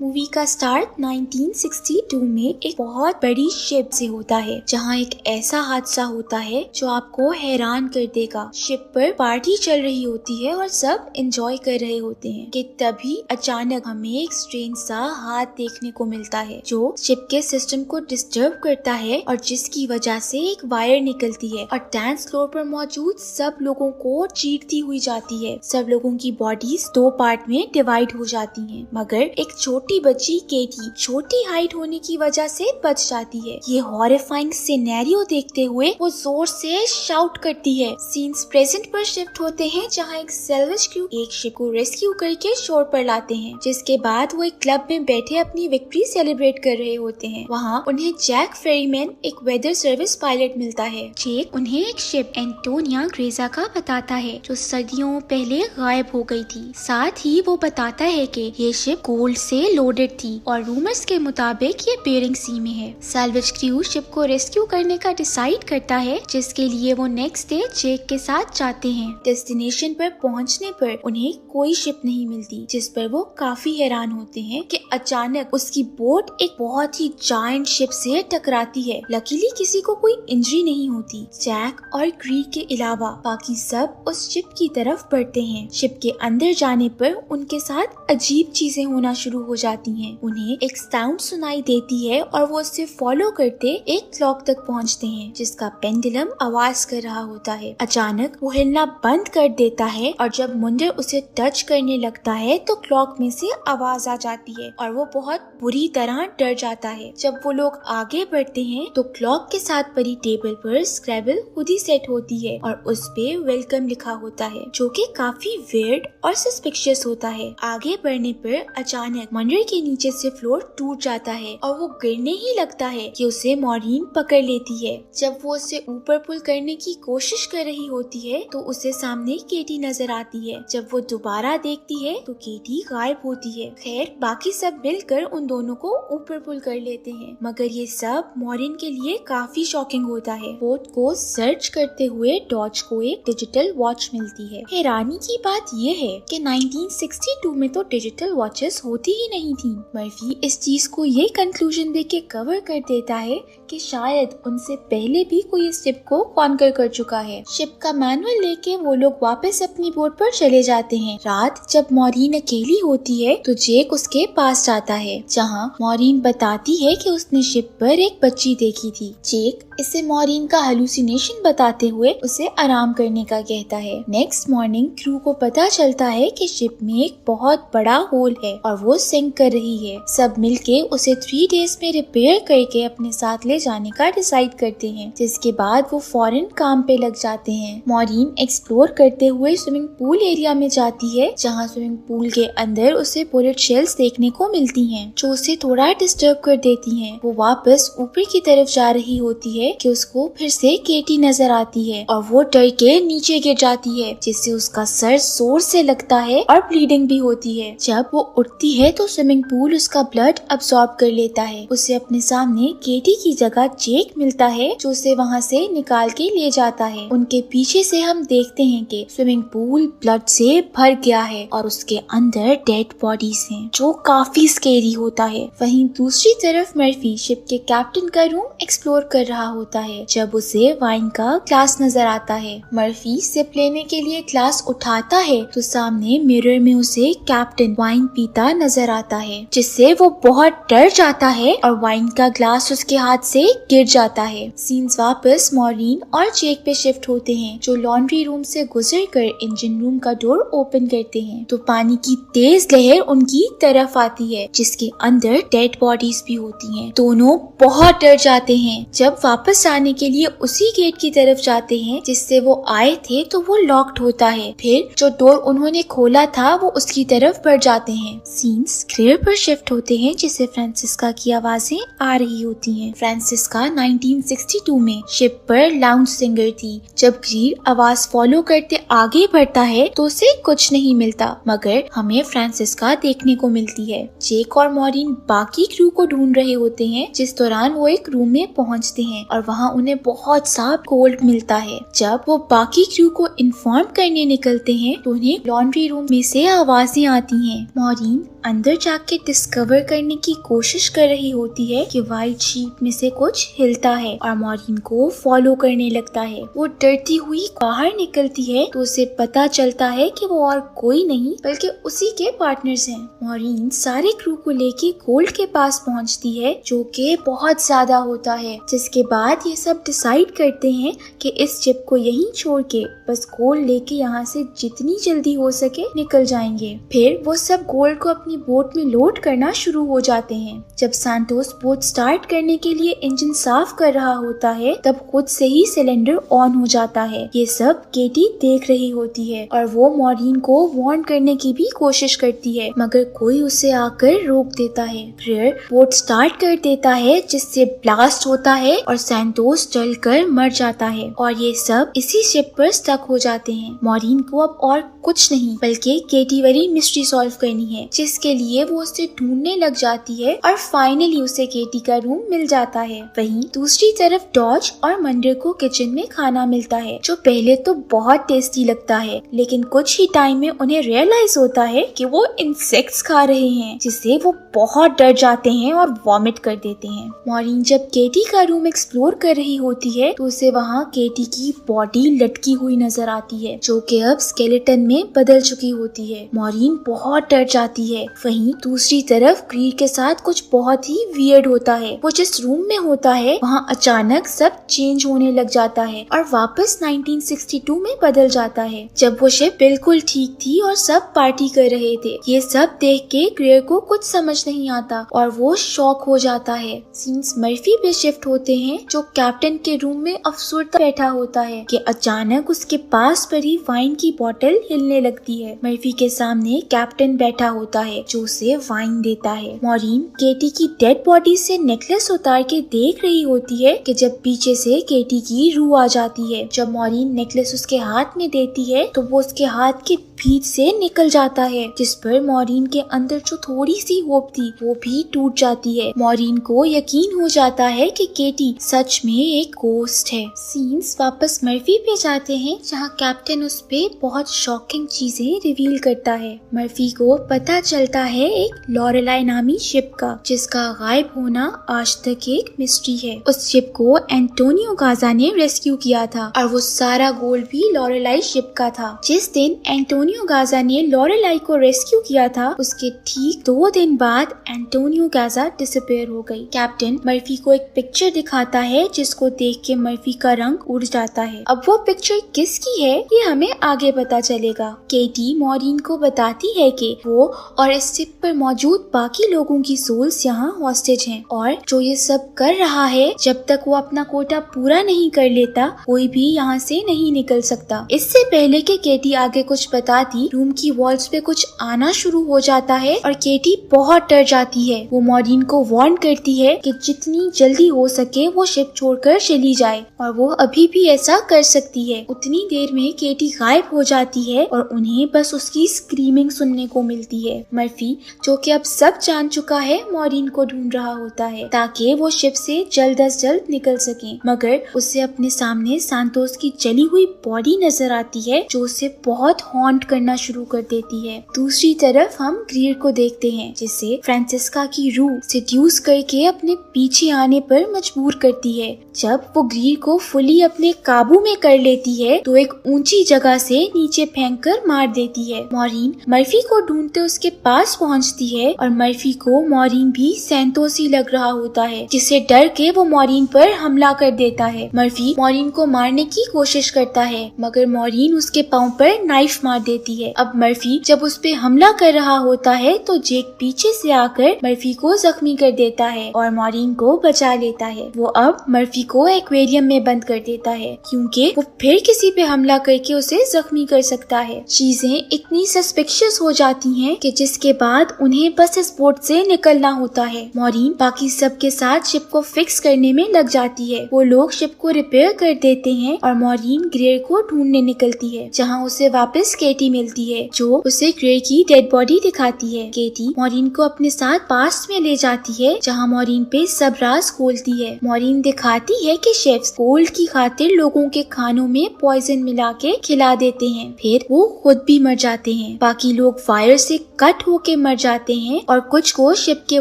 Movie का start 1962 में एक बहुत बड़ी शिप से होता है, जहां एक ऐसा हादसा होता है जो आपको हैरान कर देगा। शिप पर पार्टी चल रही होती है और सब एंजॉय कर रहे होते हैं कि तभी अचानक हमें एक स्ट्रेंज सा हाथ देखने को मिलता है जो शिप के सिस्टम को डिस्टर्ब करता है और जिसकी वजह से एक वायर निकलती है और डांस फ्लोर पर मौजूद सब लोगों को चीरती हुई जाती है। सब लोगों की बॉडीज दो पार्ट में डिवाइड हो जाती हैं, मगर एक छोटी बच्ची केटी छोटी हाइट होने की वजह से बच जाती है। ये हॉरिफाइंग सिनेरियो देखते हुए वो जोर से शाउट करती है। सीन्स प्रेजेंट पर शिफ्ट होते हैं जहां एक सैल्वेज क्रू एक शिप को रेस्क्यू करके शोर पर लाते हैं, जिसके बाद वो एक क्लब में बैठे अपनी विक्ट्री सेलिब्रेट कर रहे होते हैं। वहाँ उन्हें जैक फेरीमैन एक वेदर सर्विस पायलट मिलता है। जैक उन्हें एक शिप एंटोनिया ग्रेजा का बताता है जो सदियों पहले गायब हो गई थी। साथ ही वो बताता है कि ये शिप गोल्ड से लोडेड थी और रूमर्स के मुताबिक ये बेरिंग सी में है। सैल्वेज क्रू शिप को रेस्क्यू करने का डिसाइड करता है, जिसके लिए वो नेक्स्ट डे जैक के साथ जाते हैं। डेस्टिनेशन पर पहुंचने पर उन्हें कोई शिप नहीं मिलती, जिस पर वो काफी हैरान होते हैं कि अचानक उसकी बोट एक बहुत ही जायंट शिप से टकराती है। लकीली किसी को कोई इंजरी नहीं होती। जैक और क्री के अलावा बाकी सब उस शिप की तरफ बढ़ते हैं। शिप के अंदर जाने पर उनके साथ अजीब चीजें होना शुरू हो जाती हैं। उन्हें एक साउंड सुनाई देती है और वो उसे फॉलो करते एक क्लॉक तक पहुंचते हैं, जिसका पेंडुलम आवाज कर रहा होता है। अचानक वो हिलना बंद कर देता है और जब मुंडर उसे टच करने लगता है तो क्लॉक में से आवाज आ जाती है और वो बहुत बुरी तरह डर जाता है। जब वो लोग आगे बढ़ते हैं तो क्लॉक के साथ पड़ी टेबल पर स्क्रैबल खुद ही सेट होती है और उस पे वेलकम लिखा होता है, जो कि काफी वियर्ड और सस्पिशियस होता है। आगे बढ़ने पर अचानक मंडर के नीचे से फ्लोर टूट जाता है और वो गिरने ही लगता है कि उसे मॉरीन पकड़ लेती है। जब वो उसे ऊपर पुल करने की कोशिश कर रही होती है तो उसे सामने केटी नजर आती है। जब वो दोबारा देखती है तो केटी गायब होती है। खैर बाकी सब मिलकर उन दोनों को ऊपर पुल कर लेते हैं, मगर ये सब मॉरीन के लिए काफी शॉकिंग होता है। बोट को सर्च करते हुए डॉज को एक डिजिटल वॉच मिलती है। हैरानी की बात ये है कि 1962 में तो डिजिटल वॉचेस होती ही नहीं थी। मर्फी इस चीज को ये कंक्लूजन देके कवर कर देता है कि शायद उनसे पहले भी कोई इस शिप को कॉन्कर कर चुका है। शिप का मैनुअल लेके वो लोग वापस अपनी बोट पर चले जाते हैं। रात जब मॉरीन अकेली होती है तो जेक उसके पास जाता है, जहां मॉरीन बताती है कि उसने शिप पर एक बच्ची देखी थी। जेक इसे मॉरीन का हेलुसिनेशन बताते हुए उसे आराम करने का कहता है। नेक्स्ट मॉर्निंग क्रू को पता चलता है कि शिप में एक बहुत बड़ा होल है और वो सिंक कर रही है। सब मिलके उसे 3 डेज में रिपेयर करके अपने साथ ले जाने का डिसाइड करते हैं, जिसके बाद वो फौरन काम पे लग जाते हैं। मॉरीन एक्सप्लोर करते हुए स्विमिंग पूल एरिया में जाती है, जहाँ स्विमिंग पूल के अंदर उसे बुलेट शेल्स देखने को मिलती हैं, जो उसे थोड़ा डिस्टर्ब कर देती हैं। वो वापस ऊपर की तरफ जा रही होती है कि उसको फिर से केटी नजर आती है और वो डर के नीचे गिर जाती है, जिससे उसका सर जोर से लगता है और ब्लीडिंग भी होती है। जब वो उठती है तो स्विमिंग पूल उसका ब्लड अब्सॉर्ब कर लेता है। उसे अपने सामने केटी की जगह जेक मिलता है, जो उसे वहाँ से निकाल के ले जाता है। उनके पीछे से हम देखते हैं कि स्विमिंग पूल ब्लड से भर गया है और उसके अंदर डेड बॉडीज हैं, जो काफी स्केरी होता है। वहीं दूसरी तरफ मर्फी शिप के कैप्टन का रूम एक्सप्लोर कर रहा होता है, जब उसे वाइन का ग्लास नजर आता है। मर्फी सिप लेने के लिए ग्लास उठाता है तो सामने मिरर में उसे कैप्टन वाइन पीता नजर आता है, जिससे वो बहुत डर जाता है और वाइन का ग्लास उसके हाथ से गिर जाता है। सीन्स वापस मॉरीन और जेक पे शिफ्ट होते हैं, जो लॉन्ड्री रूम से गुजरकर इंजन रूम का डोर ओपन करते हैं तो पानी की तेज लहर उनकी तरफ आती है, जिसके अंदर डेड बॉडीज भी होती हैं। दोनों बहुत डर जाते हैं। जब वापस आने के लिए उसी गेट की तरफ जाते हैं जिससे वो आए थे तो वो लॉक्ड होता है। फिर जो डोर उन्होंने खोला था वो उसकी तरफ बढ़ जाते हैं। सीन्स क्लेयर पर शिफ्ट होते हैं, जिससे फ्रांसिस्का की आवाजें आ रही होती हैं। फ्रांसिस्का 1962 में शिप पर लाउंज सिंगर थी। जब ग्रीड आवाज फॉलो करते आगे बढ़ता है तो उसे कुछ नहीं मिलता, मगर हमें फ्रांसिस्का देखने को मिलती है। जेक और मॉरीन बाकी क्रू को ढूंढ रहे होते हैं, जिस दौरान वो एक रूम में पहुंचते हैं और वहाँ उन्हें बहुत सा गोल्ड मिलता है। जब वो बाकी क्रू को इन्फॉर्म करने निकलते हैं तो उन्हें लॉन्ड्री रूम में से आवाजें आती हैं। मॉरीन अंदर जाके डिस्कवर करने की कोशिश कर रही होती है कि व्हाइट शीप में से कुछ हिलता है और मॉरिन को फॉलो करने लगता है। वो डरती हुई बाहर निकलती है तो उसे पता चलता है कि वो और कोई नहीं बल्कि उसी के पार्टनर्स हैं। मॉरिन सारे क्रू को लेके गोल्ड के पास पहुंचती है जो कि बहुत ज्यादा होता है, जिसके बाद ये सब डिसाइड करते हैं कि इस शिप को यहीं छोड़ के बस गोल्ड लेके यहाँ से जितनी जल्दी हो सके निकल जाएंगे। फिर वो सब गोल्ड को अपनी बोट में लोड करना शुरू हो जाते हैं। जब सैंटोस बोट स्टार्ट करने के लिए इंजन साफ कर रहा होता है तब खुद से ही सिलेंडर ऑन हो जाता है। ये सब केटी देख रही होती है और वो मॉरिन को वार्न करने की भी कोशिश करती है मगर कोई उसे आकर रोक देता है। फिर बोट स्टार्ट कर देता है जिससे ब्लास्ट होता है और सैंटोस जलकर मर जाता है और ये सब इसी शिप पर स्टक हो जाते हैं। मॉरिन को अब और कुछ नहीं बल्कि केटी वाली मिस्ट्री सॉल्व करनी है, जिसके लिए वो उसे ढूंढने लग जाती है और फाइनली उसे केटी का रूम मिल जाता है। वहीं दूसरी तरफ डॉज और मंडर को किचन में खाना मिलता है जो पहले तो बहुत टेस्टी लगता है, लेकिन कुछ ही टाइम में उन्हें रियलाइज होता है कि वो इंसेक्ट्स खा रहे हैं, जिससे वो बहुत डर जाते हैं और वॉमिट कर देते हैं। मॉरिन जब केटी का रूम एक्सप्लोर कर रही होती है तो उसे वहाँ केटी की बॉडी लटकी हुई नजर आती है जो कि अब स्केलेटन में बदल चुकी होती है। मॉरिन बहुत डर जाती है। वहीं दूसरी तरफ ग्रीड के साथ कुछ बहुत ही वियर्ड होता है। वो जिस रूम में होता है वहाँ अचानक सब चेंज होने लग जाता है और वापस 1962 में बदल जाता है जब वो शिप बिल्कुल ठीक थी और सब पार्टी कर रहे थे। ये सब देख के ग्रेयर को कुछ समझ नहीं आता और वो शॉक हो जाता है। सीन्स मर्फी पे शिफ्ट होते हैं जो कैप्टन के रूम में अफसरदा बैठा होता है कि अचानक उसके पास पड़ी वाइन की बोतल हिलने लगती है। मर्फी के सामने कैप्टन बैठा होता है जो उसे वाइन देता है। मॉरिन केटी की डेड बॉडी से नेकलेस उतार के देख रही होती है कि जब पीछे से केटी की रूह आ जाती है। जब मॉरिन नेकलेस उसके हाथ में देती है तो वो उसके हाथ के बीच से निकल जाता है, जिस पर मॉरिन के अंदर जो थोड़ी सी होप थी वो भी टूट जाती है। मॉरिन को यकीन हो जाता है कि केटी सच में एक गोस्ट है। सीन्स वापस मर्फी पे जाते हैं जहाँ कैप्टन उस पे बहुत शॉकिंग चीजें रिवील करता है। मर्फी को पता चलता है एक लॉरेलाई नामी शिप का जिसका गायब होना आज तक एक मिस्ट्री है। उस शिप को एंटोनियो गाजा ने रेस्क्यू किया था और वो सारा गोल्ड भी लॉरेलाई शिप का था। जिस दिन एंटोनियो गाजा ने लॉरेलाई को रेस्क्यू किया था उसके ठीक 2 दिन बाद एंटोनियो गाजा डिसअपीयर हो गई। कैप्टन मर्फी को एक पिक्चर दिखाता है जिसको देख के मर्फी का रंग उड़ जाता है। अब वो पिक्चर किसकी है ये हमें आगे पता चलेगा। केटी मॉरिन को बताती है कि वो और इस शिप पर मौजूद बाकी लोगों की सोल्स यहाँ हॉस्टेज हैं और जो ये सब कर रहा है जब तक वो अपना कोटा पूरा नहीं कर लेता कोई भी यहाँ से नहीं निकल सकता। इससे पहले कि केटी आगे कुछ बताती रूम की वॉल्स पे कुछ आना शुरू हो जाता है और केटी बहुत डर जाती है। वो मॉरिन को वार्न करती है कि जितनी जल्दी हो सके वो शिप छोड़कर चली जाए और वो अभी भी ऐसा कर सकती है। उतनी देर में केटी गायब हो जाती है और उन्हें बस उसकी स्क्रीमिंग सुनने को मिलती है। मर्फी जो कि अब सब जान चुका है मॉरिन को ढूंढ रहा होता है ताकि वो शिप से जल्द अज जल्द निकल सके, मगर उसे अपने सामने सैंटोस की जली हुई बॉडी नजर आती है जो उसे बहुत हॉन्ट करना शुरू कर देती है। दूसरी तरफ हम ग्रीड को देखते हैं जिसे फ्रांसिस्का की रूह सेड्यूस करके अपने पीछे आने पर मजबूर करती है। जब वो ग्रीड को फुली अपने काबू में कर लेती है तो एक ऊंची जगह से नीचे फेंककर मार देती है। मॉरिन मर्फी को ढूंढते उसके पास पहुंचती है और मर्फी को मॉरिन भी सैंटोस ही लग रहा होता है, जिससे डर के वो मॉरिन पर हमला कर देता है। मर्फी मॉरिन को मारने की कोशिश करता है मगर मॉरिन उसके पाँव पर नाइफ मार देती है। अब मर्फी जब उस पे हमला कर रहा होता है तो जेक पीछे से आकर मर्फी को जख्मी कर देता है और मॉरिन को बचा लेता है। वो अब मर्फी को एक्वेरियम में बंद कर देता है क्योंकि वो फिर किसी पे हमला करके उसे जख्मी कर सकता है। चीजें इतनी सस्पिशियस हो जाती हैं कि जिसके बाद उन्हें बस इस बोट से निकलना होता है। मॉरिन बाकी सब के साथ शिप को फिक्स करने में लग जाती है। वो लोग शिप को रिपेयर कर देते हैं और मॉरिन ग्रेयर को ढूंढने निकलती है जहाँ उसे वापस केटी केटी मिलती है जो उसे ग्रे की डेड बॉडी दिखाती है। केटी मॉरीन को अपने साथ पास्ट में ले जाती है जहाँ मॉरीन पे सब राज खोलती है। मॉरीन दिखाती है कि शेफ्स गोल्ड की खातिर लोगों के खानों में पॉइजन मिला के खिला देते हैं, फिर वो खुद भी मर जाते हैं। बाकी लोग फायर से कट होके मर जाते हैं और कुछ को शिप के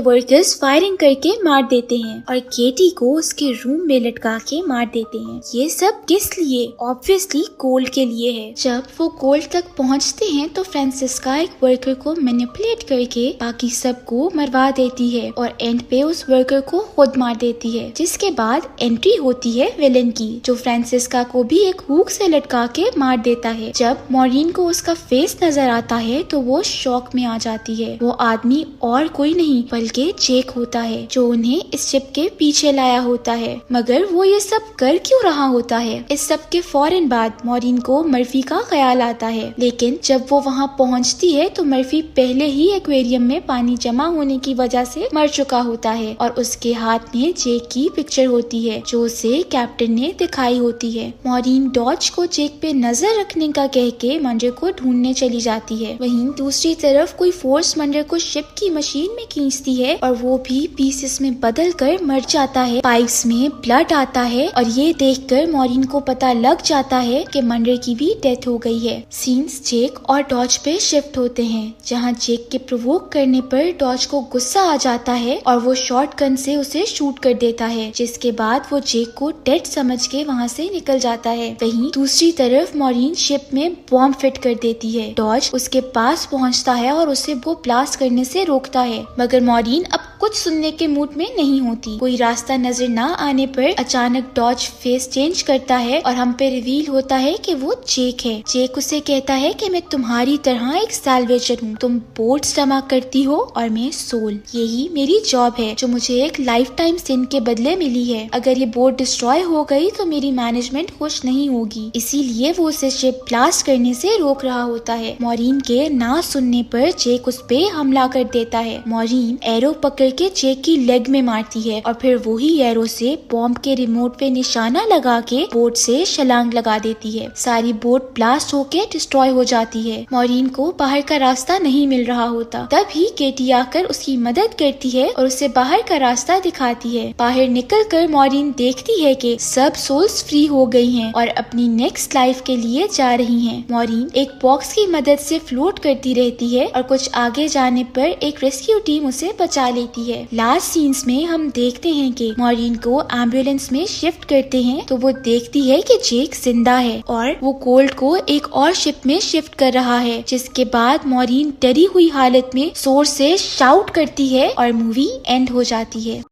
वर्कर्स फायरिंग करके मार देते हैं और केटी को उसके रूम में लटका के मार देते हैं। ये सब किस लिए? ऑब्वियसली गोल्ड के लिए है। जब वो गोल्ड तक पहुंचते हैं तो फ्रांसिस्का एक वर्कर को मैनिपुलेट करके बाकी सबको मरवा देती है और एंड पे उस वर्कर को खुद मार देती है, जिसके बाद एंट्री होती है विलन की, जो फ्रांसिस्का को भी एक हुक से लटका के मार देता है। जब मॉरीन को उसका फेस नजर आता है तो वो शॉक में आ जाती है। वो आदमी और कोई नहीं बल्कि जेक होता है जो उन्हें इस शिप के पीछे लाया होता है। मगर वो ये सब कर क्यों रहा होता है? इस सब के फौरन बाद मॉरीन को मर्फी का ख्याल आता है, लेकिन जब वो वहाँ पहुँचती है तो मर्फी पहले ही एक्वेरियम में पानी जमा होने की वजह से मर चुका होता है और उसके हाथ में जेक की पिक्चर होती है जो उसे कैप्टन ने दिखाई होती है। मॉरीन डॉज को जेक पे नजर रखने का कह के मंडर को ढूंढने चली जाती है। वहीं दूसरी तरफ कोई फोर्स मंडर को शिप की मशीन में खींचती है और वो भी पीसेस में बदल कर मर जाता है। पाइप्स में ब्लड आता है और ये देखकर मॉरीन को पता लग जाता है कि मंडर की भी डेथ हो गई है। सीन्स जेक और डॉज पे शिफ्ट होते हैं जहाँ जेक के प्रोवोक करने पर डॉज को गुस्सा आ जाता है और वो शॉटगन से उसे शूट कर देता है, जिसके बाद वो जेक को डेड समझ के वहाँ से निकल जाता है। वहीं दूसरी तरफ मॉरीन शिप में बॉम्ब फिट कर देती है। डॉज उसके पास पहुँचता है और उसे वो ब्लास्ट करने से रोकता है, मगर मॉरीन अब कुछ सुनने के मूड में नहीं होती। कोई रास्ता नजर न आने पर अचानक डॉज फेस चेंज करता है और हम पे रिवील होता है कि वो जेक है। जेक उसे कहता है कि मैं तुम्हारी तरह एक सैल्वेजर हूँ, तुम बोट जमा करती हो और मैं सोल। यही मेरी जॉब है जो मुझे एक लाइफ टाइम सिन के बदले मिली है। अगर ये बोट डिस्ट्रॉय हो गई तो मेरी मैनेजमेंट खुश नहीं होगी, इसीलिए वो उसे शिप ब्लास्ट करने से रोक रहा होता है। मॉरीन के ना सुनने पर जेक उस पे हमला कर देता है। मॉरीन एरो पकड़ के जेक की लेग में मारती है और फिर वही एरो से बॉम्ब के रिमोट पे निशाना लगा के बोट से छलांग लगा देती है। सारी बोट ब्लास्ट होके डिस्ट्रॉय हो जाती है। मॉरीन को बाहर का रास्ता नहीं मिल रहा होता, तभी केटी आकर उसकी मदद करती है और उसे बाहर का रास्ता दिखाती है। बाहर निकलकर मॉरीन देखती है कि सब सोल्स फ्री हो गई हैं और अपनी नेक्स्ट लाइफ के लिए जा रही हैं। मॉरीन एक बॉक्स की मदद से फ्लोट करती रहती है और कुछ आगे जाने पर एक रेस्क्यू टीम उसे बचा लेती है। लास्ट सीन्स में हम देखते हैं कि मॉरीन को एम्बुलेंस में शिफ्ट करते हैं तो वो देखती है कि जेक जिंदा है और वो गोल्ड को एक और शिप में शिफ्ट कर रहा है, जिसके बाद मॉरीन डरी हुई हालत में जोर से शाउट करती है और मूवी एंड हो जाती है।